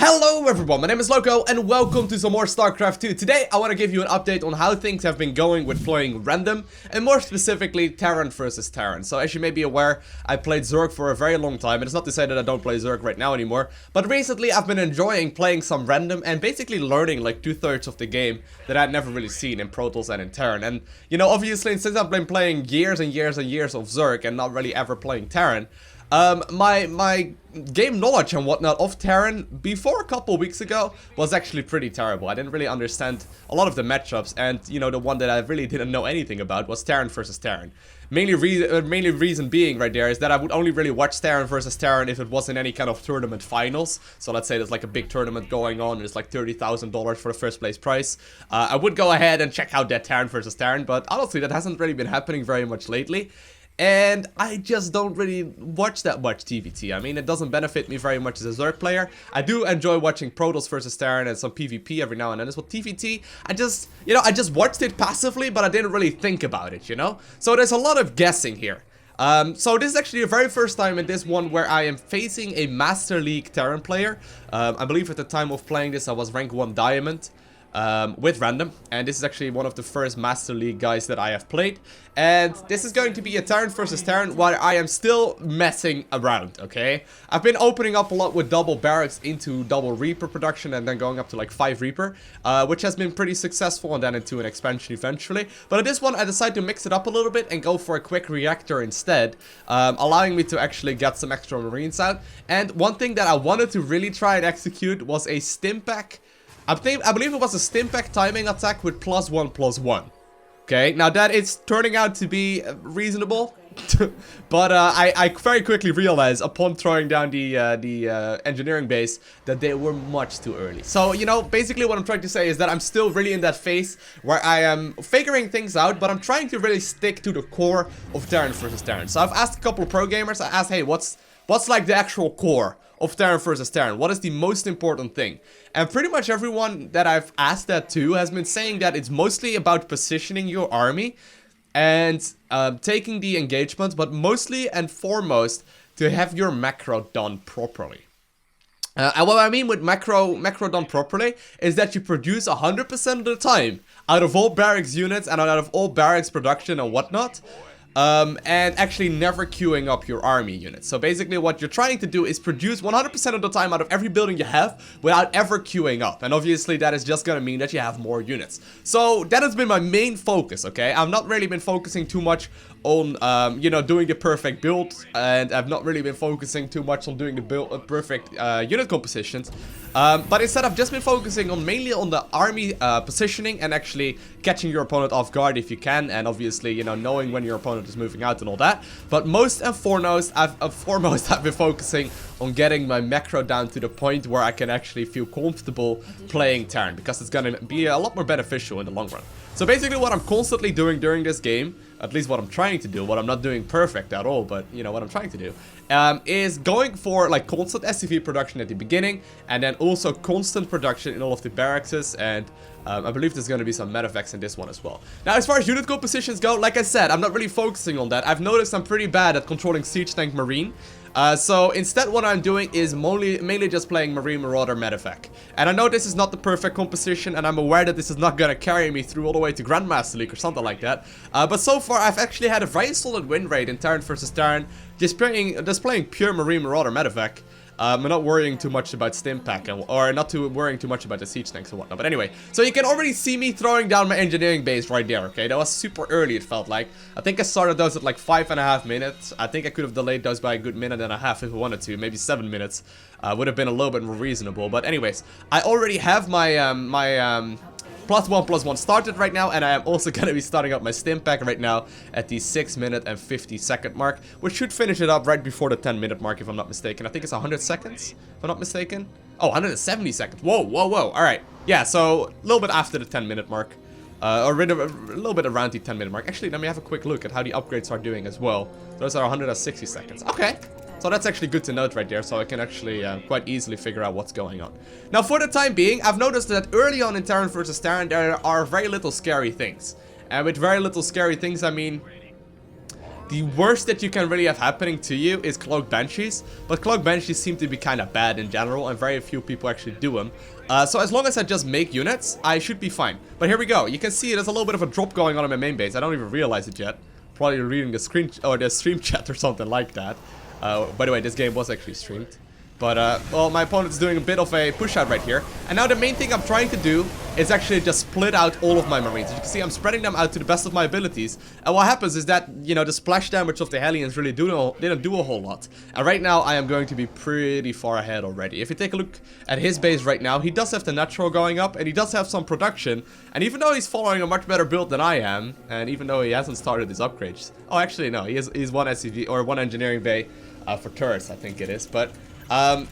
Hello everyone, my name is Lowko and welcome to some more StarCraft 2. Today I want to give you an update on how things have been going with playing random and more specifically Terran versus Terran. So as you may be aware, I played Zerg for a very long time, and it's not to say that I don't play Zerg right now anymore, but recently I've been enjoying playing some random and basically learning like 2/3 of the game that I'd never really seen in Protoss and in Terran. And you know, obviously since I've been playing years and years and years of Zerg and not really ever playing Terran, my game knowledge and whatnot of Terran before a couple weeks ago was actually pretty terrible. I didn't really understand a lot of the matchups, and you know, the one that I really didn't know anything about was Terran versus Terran. Mainly reason being right there is that I would only really watch Terran versus Terran if it was in any kind of tournament finals. So let's say there's like a big tournament going on, and it's like $30,000 for the first place prize. I would go ahead and check out that Terran versus Terran, but honestly that hasn't really been happening very much lately. And I just don't really watch that much TVT. I mean, it doesn't benefit me very much as a Zerg player. I do enjoy watching Protoss versus Terran and some PvP every now and then. As well, TVT, I just watched it passively, but I didn't really think about it, you know? So there's a lot of guessing here. So this is actually the very first time in this one where I am facing a Master League Terran player. I believe at the time of playing this, I was rank 1 Diamond. With random, and this is actually one of the first Master League guys that I have played, and this is going to be a Terran versus Terran while I am still messing around, okay? I've been opening up a lot with double barracks into double Reaper production and then going up to like 5 Reaper, which has been pretty successful, and then into an expansion eventually. But at this one I decided to mix it up a little bit and go for a quick reactor instead, allowing me to actually get some extra Marines out. And one thing that I wanted to really try and execute was a Stimpack. I believe it was a Stimpack timing attack with +1/+1. Okay, now that is turning out to be reasonable, but I very quickly realized upon throwing down the engineering base that they were much too early. So, you know, basically what I'm trying to say is that I'm still really in that phase where I am figuring things out, but I'm trying to really stick to the core of Terran versus Terran. So I've asked a couple of pro gamers, I asked, hey, what's like the actual core of Terran versus Terran? What is the most important thing? And pretty much everyone that I've asked that to has been saying that it's mostly about positioning your army and taking the engagement, but mostly and foremost to have your macro done properly. And what I mean with macro done properly is that you produce 100% of the time out of all barracks units and out of all barracks production and whatnot. And actually never queuing up your army units. So basically what you're trying to do is produce 100% of the time out of every building you have without ever queuing up. And obviously that is just gonna mean that you have more units. So that has been my main focus, okay? I've not really been focusing too much on, you know, doing the perfect build, and I've not really been focusing too much on doing the perfect unit compositions. But instead I've just been focusing on mainly on the army positioning and actually catching your opponent off guard if you can, and obviously, you know, knowing when your opponent is moving out and all that. But most and foremost, I've been focusing on getting my macro down to the point where I can actually feel comfortable playing Terran, because it's gonna be a lot more beneficial in the long run. So basically what I'm constantly doing during this game, at least what I'm trying to do, what I'm not doing perfect at all, but you know what I'm trying to do, is going for like constant SCV production at the beginning, and then also constant production in all of the barracks, and I believe there's going to be some medevacs in this one as well. Now as far as unit compositions go, like I said, I'm not really focusing on that. I've noticed I'm pretty bad at controlling Siege Tank Marine. So instead what I'm doing is mainly just playing Marine Marauder Medevac. And I know this is not the perfect composition, and I'm aware that this is not gonna carry me through all the way to Grandmaster League or something like that. But so far I've actually had a very solid win rate in Terran versus Terran, just playing pure Marine Marauder Medevac. I'm not worrying too much about Stimpack, or not worrying too much about the siege tanks and whatnot. But anyway, so you can already see me throwing down my engineering base right there, okay? That was super early, it felt like. I think I started those at like 5.5 minutes. I think I could have delayed those by a good minute and a half if I wanted to. Maybe 7 minutes would have been a little bit more reasonable. But anyways, I already have my +1/+1 started right now, and I am also going to be starting up my Stimpack right now at the 6-minute and 50-second mark, which should finish it up right before the 10-minute mark if I'm not mistaken. I think it's 100 seconds, if I'm not mistaken. Oh, 170 seconds. Whoa, whoa, whoa. Alright. Yeah, so a little bit after the 10-minute mark. Or a little bit around the 10-minute mark. Actually, let me have a quick look at how the upgrades are doing as well. Those are 160 seconds. Okay. So that's actually good to note right there, so I can actually quite easily figure out what's going on. Now for the time being, I've noticed that early on in Terran versus Terran, there are very little scary things. And with very little scary things, I mean The worst that you can really have happening to you is Cloak Banshees, but Cloak Banshees seem to be kind of bad in general, and very few people actually do them. So as long as I just make units, I should be fine. But here we go. You can see there's a little bit of a drop going on in my main base. I don't even realize it yet. Probably reading the screen or the stream chat or something like that. By the way, this game was actually streamed. But, well, my opponent's doing a bit of a push out right here. And now the main thing I'm trying to do is actually just split out all of my Marines. As you can see, I'm spreading them out to the best of my abilities. And what happens is that, you know, the splash damage of the Hellions really didn't do a whole lot. And right now, I am going to be pretty far ahead already. If you take a look at his base right now, he does have the natural going up, and he does have some production. And even though he's following a much better build than I am, and even though he hasn't started his upgrades... Oh, actually, no, he's one SCV, or one engineering bay for turrets, I think it is. But...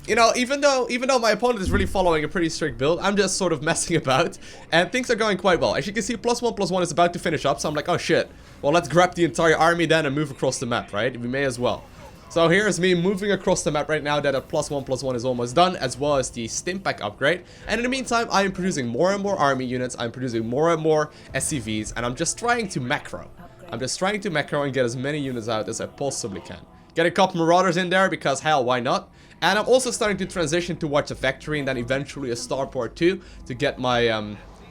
you know, even though my opponent is really following a pretty strict build, I'm just sort of messing about, and things are going quite well. As you can see, +1/+1 is about to finish up, so I'm like, oh shit, well, let's grab the entire army then and move across the map, right? We may as well. So here's me moving across the map right now that a +1/+1 is almost done, as well as the Stimpack upgrade. And in the meantime, I am producing more and more army units, I'm producing more and more SCVs, and I'm just trying to macro. I'm just trying to macro and get as many units out as I possibly can. Get a couple Marauders in there, because hell, why not? And I'm also starting to transition towards a factory and then eventually a starport too, to get my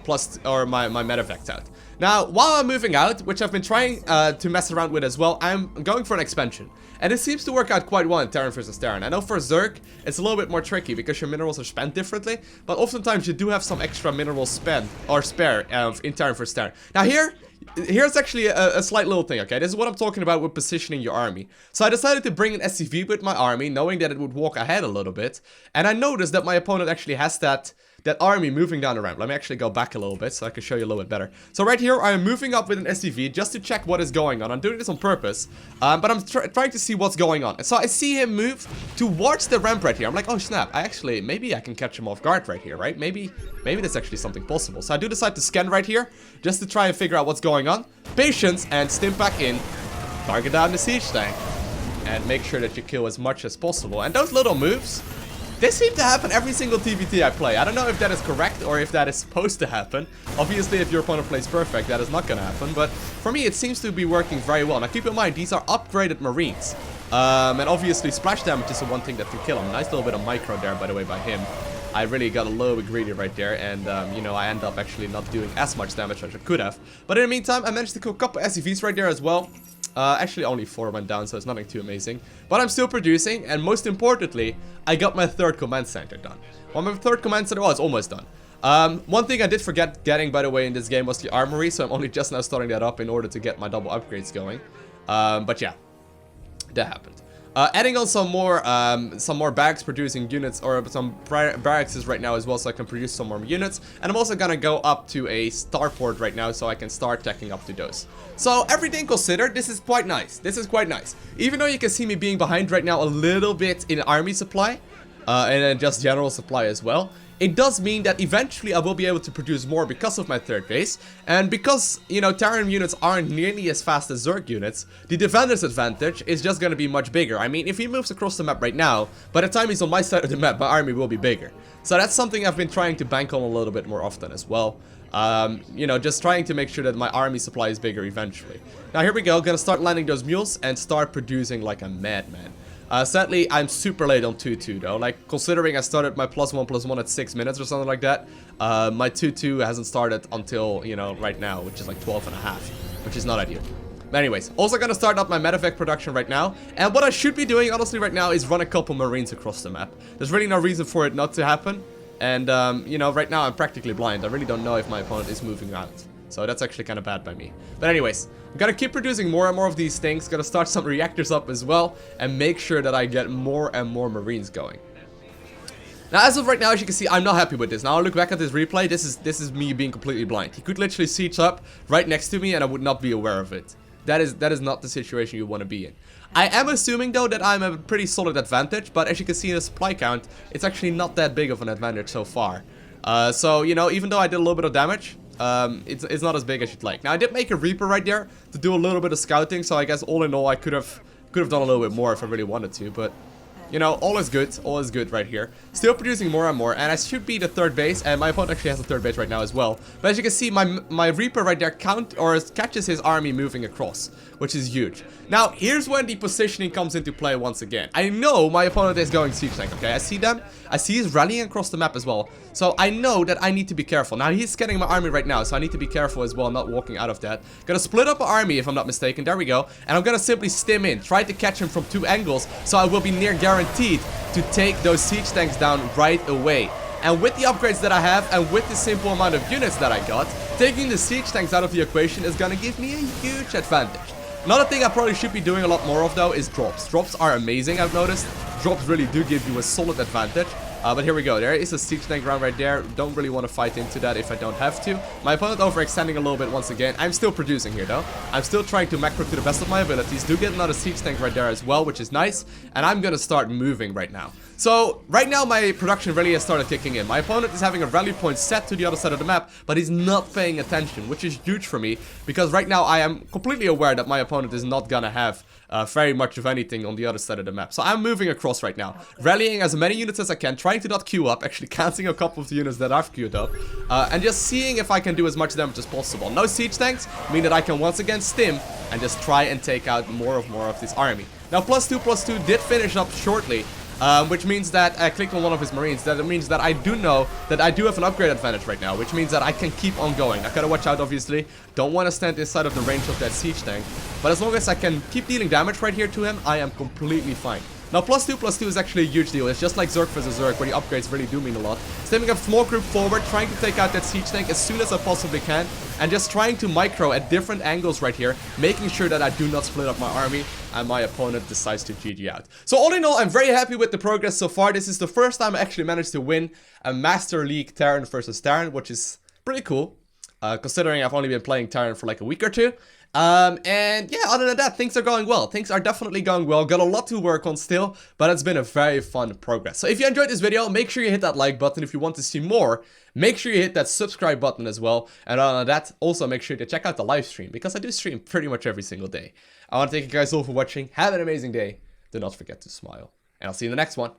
my medevacs out. Now, while I'm moving out, which I've been trying to mess around with as well, I'm going for an expansion. And it seems to work out quite well in Terran versus Terran. I know for Zerg, it's a little bit more tricky because your minerals are spent differently, but oftentimes you do have some extra minerals spent or spare in Terran versus Terran. Now here's actually a slight little thing, okay? This is what I'm talking about with positioning your army. So I decided to bring an SCV with my army, knowing that it would walk ahead a little bit. And I noticed that my opponent actually has that army moving down the ramp. Let me actually go back a little bit so I can show you a little bit better. So right here, I am moving up with an SCV just to check what is going on. I'm doing this on purpose, but I'm trying to see what's going on. And so I see him move towards the ramp right here. I'm like, oh snap, maybe I can catch him off guard right here, right? Maybe that's actually something possible. So I do decide to scan right here, just to try and figure out what's going on. Patience, and Stimpack in. Target down the siege tank. And make sure that you kill as much as possible. And those little moves... they seem to happen every single TVT I play. I don't know if that is correct or if that is supposed to happen. Obviously, if your opponent plays perfect, that is not going to happen. But for me, it seems to be working very well. Now, keep in mind, these are upgraded Marines. And obviously, splash damage is the one thing that can kill them. Nice little bit of micro there, by the way, by him. I really got a little bit greedy right there. And, you know, I end up actually not doing as much damage as I could have. But in the meantime, I managed to kill a couple SCVs right there as well. Actually only 4 went down, so it's nothing too amazing. But I'm still producing, and most importantly, I got my 3rd command center done. Well, my 3rd command center, well, it's almost done. One thing I did forget getting, by the way, in this game was the armory, so I'm only just now starting that up in order to get my double upgrades going. But yeah, that happened. Adding on some more barracks producing units, or some barracks right now as well, so I can produce some more units. And I'm also gonna go up to a starport right now, so I can start teching up to those. So everything considered, this is quite nice. This is quite nice. Even though you can see me being behind right now a little bit in army supply, and then just general supply as well, it does mean that eventually I will be able to produce more because of my 3rd base. And because, you know, Terran units aren't nearly as fast as Zerg units, the defender's advantage is just going to be much bigger. I mean, if he moves across the map right now, by the time he's on my side of the map, my army will be bigger. So that's something I've been trying to bank on a little bit more often as well. You know, just trying to make sure that my army supply is bigger eventually. Now here we go, gonna start landing those mules and start producing like a madman. Sadly, I'm super late on 2-2 though. Like, considering I started my +1/+1 at 6 minutes or something like that, my 2-2 hasn't started until, you know, right now, which is like 12.5, which is not ideal. But anyways, also gonna start up my medevac production right now. And what I should be doing, honestly, right now is run a couple Marines across the map. There's really no reason for it not to happen. And, you know, right now I'm practically blind. I really don't know if my opponent is moving out. So that's actually kind of bad by me. But anyways, I'm gonna keep producing more and more of these things. Gonna start some reactors up as well. And make sure that I get more and more Marines going. Now, as of right now, as you can see, I'm not happy with this. Now, I look back at this replay. This is me being completely blind. He could literally siege up right next to me and I would not be aware of it. That is not the situation you want to be in. I am assuming, though, that I'm a pretty solid advantage. But as you can see in the supply count, it's actually not that big of an advantage so far. So, you know, even though I did a little bit of damage... it's not as big as you'd like. Now, I did make a Reaper right there to do a little bit of scouting, so I guess all in all I could have done a little bit more if I really wanted to, but You know, all is good right here. Still producing more and more, and I should be the third base, and my opponent actually has the third base right now as well. But as you can see, my Reaper right there catches his army moving across, which is huge. Now, here's when the positioning comes into play once again. I know my opponent is going siege tank, okay? I see them. I see he's rallying across the map as well. So I know that I need to be careful. Now, he's scanning my army right now, so I need to be careful as well, not walking out of that. Gonna split up an army, if I'm not mistaken. There we go. And I'm gonna simply stim in, try to catch him from 2 angles, so I will be near guaranteed to take those siege tanks down right away. And with the upgrades that I have, and with the simple amount of units that I got, taking the siege tanks out of the equation is gonna give me a huge advantage. Another thing I probably should be doing a lot more of, though, is drops. Drops are amazing, I've noticed. Drops really do give you a solid advantage. But here we go. There is a siege tank ground right there. Don't really want to fight into that if I don't have to. My opponent overextending a little bit once again. I'm still producing here, though. I'm still trying to macro to the best of my abilities. Do get another siege tank right there as well, which is nice. And I'm going to start moving right now. So, right now my production really has started kicking in. My opponent is having a rally point set to the other side of the map, but he's not paying attention, which is huge for me. Because right now I am completely aware that my opponent is not going to have very much of anything on the other side of the map. So I'm moving across right now, rallying as many units as I can, trying to not queue up, actually canceling a couple of the units that I've queued up, and just seeing if I can do as much damage as possible. No siege tanks mean that I can once again stim and just try and take out more of this army. Now +2/+2 did finish up shortly, which means that I clicked on one of his marines. That means that I do know that I do have an upgrade advantage right now, which means that I can keep on going. I gotta watch out, obviously. Don't want to stand inside of the range of that siege tank. But as long as I can keep dealing damage right here to him, I am completely fine. Now, +2/+2 is actually a huge deal. It's just like Zerg vs Zerg, where the upgrades really do mean a lot. Stemming a small group forward, trying to take out that siege tank as soon as I possibly can, and just trying to micro at different angles right here, making sure that I do not split up my army, and my opponent decides to GG out. So all in all, I'm very happy with the progress so far. This is the first time I actually managed to win a Master League Terran versus Terran, which is pretty cool, considering I've only been playing Terran for like a week or two. And yeah, other than that, things are going well. Things are definitely going well. Got a lot to work on still, but it's been a very fun progress. So if you enjoyed this video, make sure you hit that like button. If you want to see more, make sure you hit that subscribe button as well. And other than that, also make sure to check out the live stream, because I do stream pretty much every single day. I want to thank you guys all for watching. Have an amazing day. Do not forget to smile. And I'll see you in the next one.